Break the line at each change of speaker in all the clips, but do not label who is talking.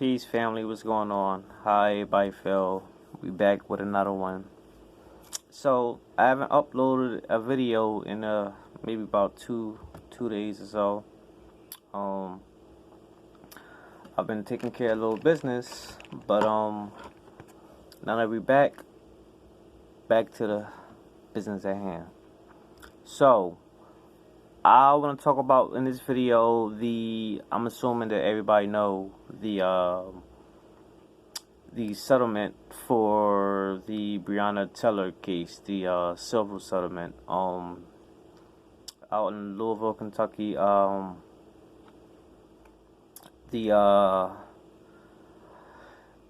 Peace, family. What's going on? Hi, everybody. Phil. We back with another one. So I haven't uploaded a video in maybe about two days or so. Um, I've been taking care of a little business, but now that we back to the business at hand. So I want to talk about in this video I'm assuming that everybody know the settlement for the Breonna Taylor case, the civil settlement, out in Louisville, Kentucky. The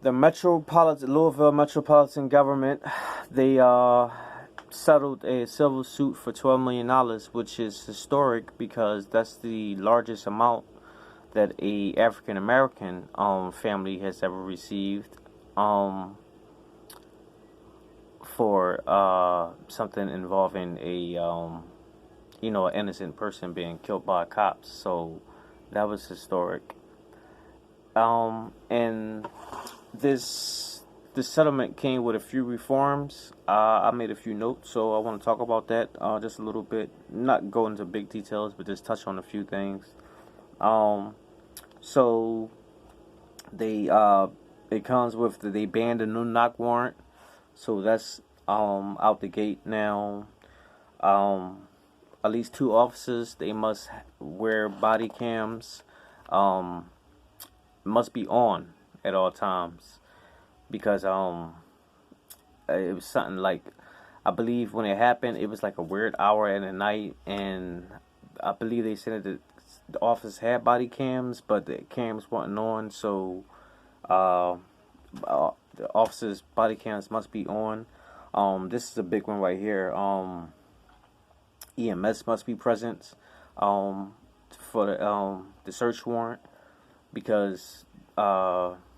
Louisville metropolitan government, they settled a civil suit for $12 million, which is historic because that's the largest amount that a African American family has ever received for something involving an innocent person being killed by cops. So that was historic. And this settlement came with a few reforms. I made a few notes, so I want to talk about that just a little bit. Not go into big details, but just touch on a few things. So it comes with they banned the no-knock warrant, so that's out the gate now. At least 2 officers, they must wear body cams. Must be on at all times because it was something like, I believe when it happened it was like a weird hour in the night, and I believe they said that the officers had body cams but the cams weren't on, so the officers' body cams must be on. This is a big one right here. EMS must be present for the search warrant because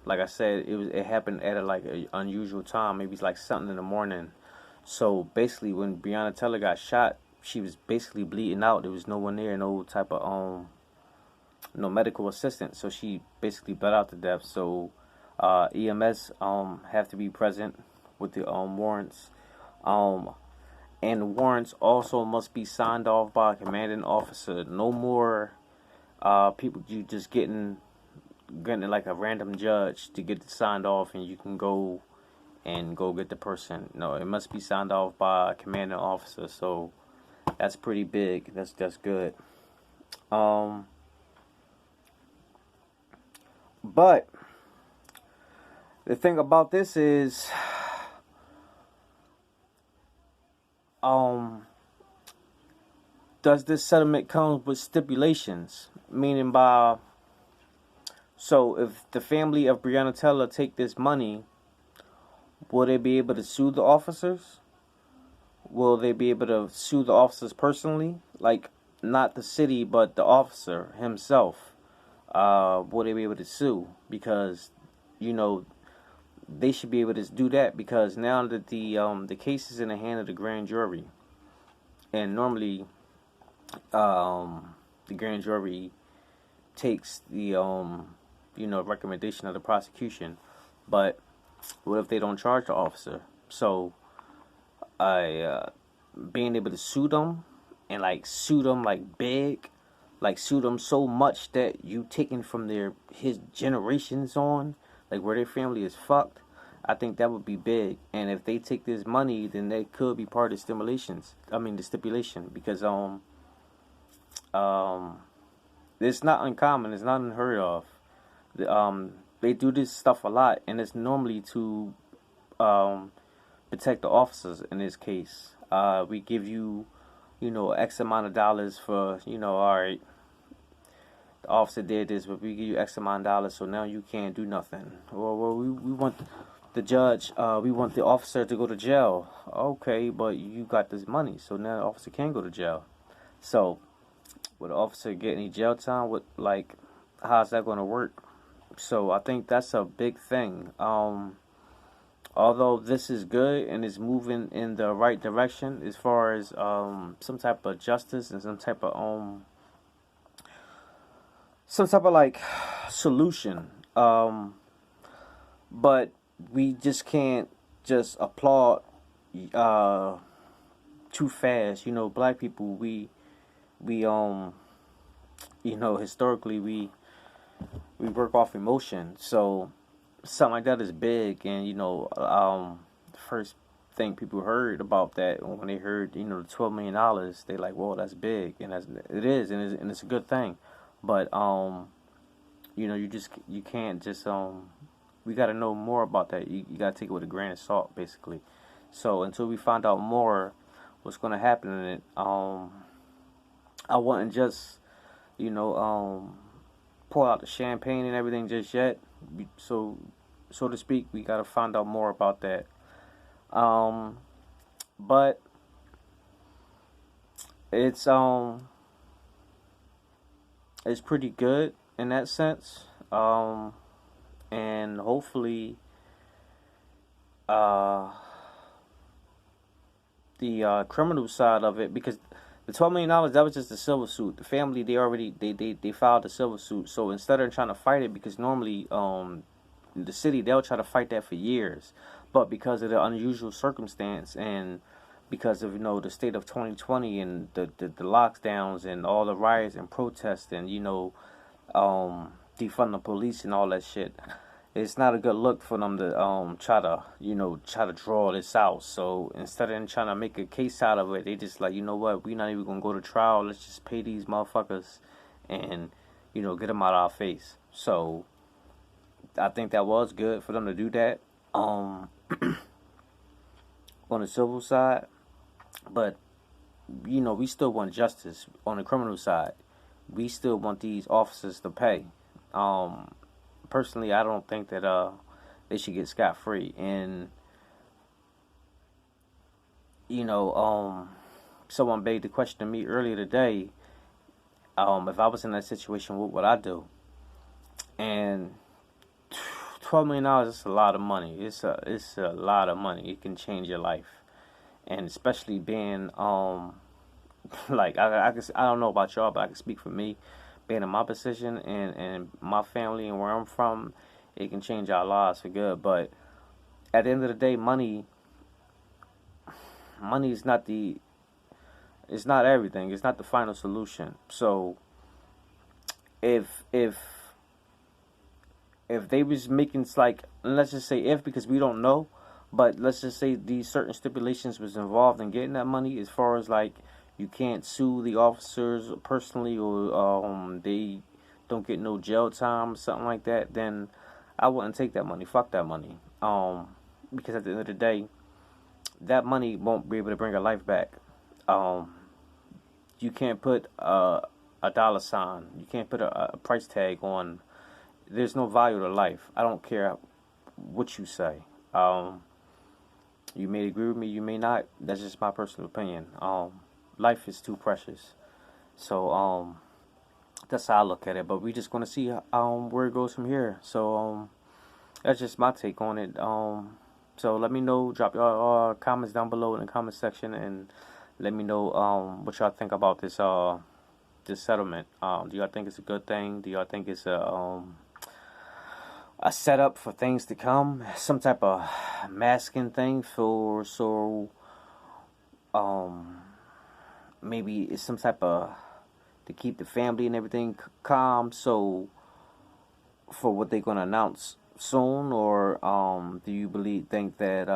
like I said, it happened at an unusual time. Maybe it's like something in the morning. So basically, when Breonna Taylor got shot, she was basically bleeding out. There was no one there, no type of no medical assistance. So she basically bled out to death. So EMS have to be present with the warrants. And warrants also must be signed off by a commanding officer. No more people you just getting like a random judge to get it signed off and you can go get the person. No, it must be signed off by a commanding officer. So that's pretty big. That's good. But the thing about this is does this settlement come with stipulations? Meaning so if the family of Breonna Taylor take this money, will they be able to sue the officers? Will they be able to sue the officers personally? Like, not the city, but the officer himself. Will they be able to sue? Because, they should be able to do that because now that the case is in the hand of the grand jury, and normally the grand jury takes the recommendation of the prosecution, but what if they don't charge the officer? So being able to sue them and sue them big, sue them so much that you taken from his generations on, where their family is fucked, I think that would be big. And if they take this money, then that could be part of the stipulation, because it's not uncommon, it's not unheard of. They do this stuff a lot, and it's normally to protect the officers. In this case, we give you, X amount of dollars for, all right, the officer did this, but we give you X amount of dollars, so now you can't do nothing. Well, we want the judge, we want the officer to go to jail. Okay, but you got this money, so now the officer can go to jail. So, will the officer get any jail time? How's that going to work? So I think that's a big thing. Although this is good and is moving in the right direction as far as some type of justice and some type of solution. but we just can't just applaud uh, too fast. You know, black people, we historically we work off emotion. So something like that is big, and the first thing people heard about that when they heard the $12 million, they like, well, that's big, and it is, and it's a good thing, but you can't just we got to know more about that. You got to take it with a grain of salt, basically. So until we find out more what's going to happen in it, I wouldn't just you know pour out the champagne and everything just yet. So to speak, we got to find out more about that. Um, but it's um it's pretty good in that sense. And hopefully uh the criminal side of it, because the $12 million, that was just the civil suit. The family, they filed the civil suit. So instead of trying to fight it, because normally the city, they'll try to fight that for years, but because of the unusual circumstance, and because of the state of 2020, and the lockdowns and all the riots and protests, and defund the police and all that shit, it's not a good look for them to try to draw this out. So instead of trying to make a case out of it, they just like, you know what, we're not even gonna go to trial. Let's just pay these motherfuckers and get them out of our face. So I think that was good for them to do that on the civil side, but we still want justice on the criminal side. We still want these officers to pay. Personally, I don't think that they should get scot free. And someone begged the question to me earlier today. If I was in that situation, what would I do? And $12 million is a lot of money. It's a lot of money. It can change your life, and especially being like I don't know about y'all, but I can speak for me. Being in my position and my family and where I'm from, it can change our lives for good. But at the end of the day, money is not it's not everything. It's not the final solution. So if they was making, like, let's just say if, because we don't know, but let's just say these certain stipulations was involved in getting that money, as far as like you can't sue the officers personally, or they don't get no jail time or something like that, then I wouldn't take that money. Fuck that money. Because at the end of the day, that money won't be able to bring a life back. You can't put a dollar sign. You can't put a price tag on. There's no value to life. I don't care what you say. You may agree with me, you may not. That's just my personal opinion. Life is too precious. So that's how I look at it. But we just gonna see where it goes from here. So that's just my take on it. So let me know. Drop your comments down below in the comment section, and let me know what y'all think about this settlement. Do y'all think it's a good thing? Do y'all think it's a setup for things to come? Some type of masking thing maybe it's some type of to keep the family and everything calm. So for what they're gonna announce soon, or do you think that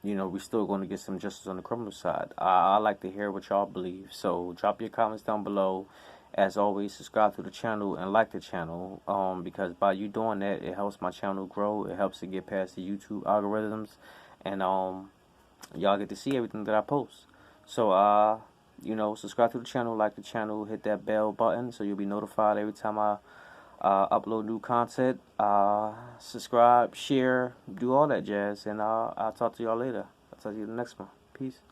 we're still going to get some justice on the criminal side? I like to hear what y'all believe. So drop your comments down below. As always, subscribe to the channel and like the channel, because by you doing that, it helps my channel grow. It helps to get past the YouTube algorithms, and y'all get to see everything that I post. So subscribe to the channel, like the channel, hit that bell button so you'll be notified every time I upload new content. Subscribe, share, do all that jazz, and I'll talk to y'all later. I'll talk to you in the next one. Peace.